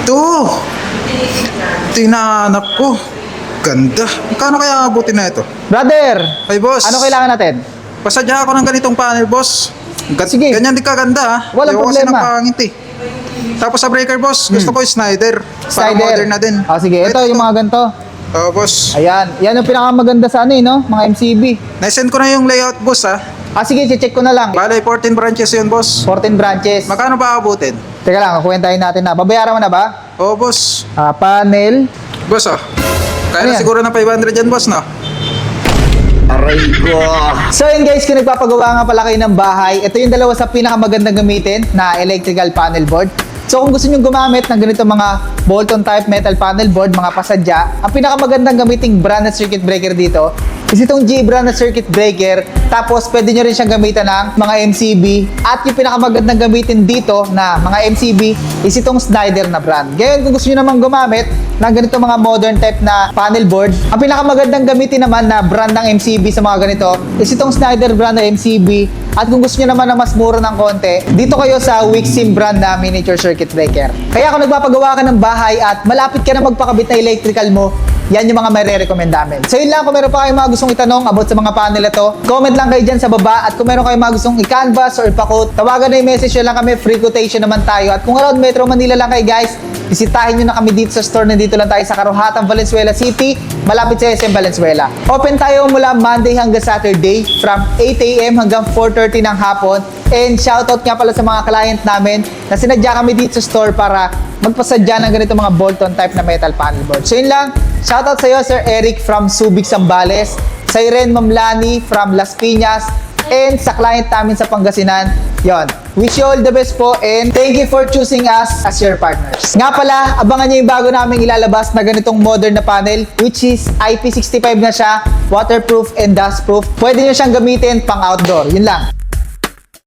Ito! Ito yung nahanap ko. Ganda. Magkano kaya abutin na ito? Brother, Ay, boss. ano kailangan natin? Pasadya ako ng ganitong panel, boss. Sige. Ganyan din kaganda, ha? Walang Ayoko kasi problema. ng pangit, eh. Tapos sa breaker, boss, gusto ko yung Snyder. Para Slider. modern na din. Sige, ito yung mga ganito. Oo, boss. Ayan, yan yung pinakamaganda sa ano eh, no? Mga MCB. Naisend ko na yung layout, boss, ha? Sige, check ko na lang. Bale, 14 branches yun, boss. 14 branches. Magkano ba abutin? Teka lang, kukwentahin natin na. Babayaran mo na ba? Oo, boss. Panel. Boss, oh. Kaya Ano na yan? siguro ng 500 yan, boss, no? Aray ko. So yun guys, kung nagpapagawa nga pala kayo ng bahay, ito yung dalawa sa pinakamagandang gamitin na electrical panel board. So kung gusto nyo gumamit ng ganito mga bolt-on type metal panel board, mga pasadya, ang pinakamagandang gamiting brand na circuit breaker dito is itong G brand na circuit breaker. Tapos pwede nyo rin siyang gamitan ng mga MCB. At yung pinakamagandang gamitin dito na mga MCB is itong Snyder na brand. Ngayon kung gusto nyo naman gumamit ng ganito mga modern type na panel board, ang pinakamagandang gamitin naman na brand ng MCB sa mga ganito is itong Snyder brand na MCB. At kung gusto nyo naman na mas mura ng konti, dito kayo sa Wixim brand na miniature circuit breaker. Kaya kung nagpapagawa ka ng bahay at malapit ka na magpakabit na electrical mo, yan yung mga may re-recommend namin. So yun lang, kung meron pa kayong mga gustong itanong about sa mga panel na to, comment lang kayo dyan sa baba. At kung meron kayong mga gustong i-canvas or ipa-quote, tawagan na yung message nyo lang kami, free quotation naman tayo. At kung around Metro Manila lang kayo guys, bisitahin nyo na kami dito sa store. Nandito lang tayo sa Karuhatan, Valenzuela City, malapit sa SM Valenzuela. Open tayo mula Monday hanggang Saturday from 8 AM hanggang 4:30 ng hapon. And shoutout nga pala sa mga client namin na sinadya kami dito sa store para magpasadya ng ganito mga bolt-on type na metal panel board. So yun lang, shoutout sa iyo Sir Eric from Subic Zambales, sa Irene Mamlani from Las Piñas, and sa client namin sa Pangasinan. Yon. Wish you all the best po and thank you for choosing us as your partners. Nga pala, abangan nyo yung bago namin ilalabas na ganitong modern na panel which is IP65 na siya, waterproof and dustproof. Pwede nyo siyang gamitin pang outdoor. Yun lang.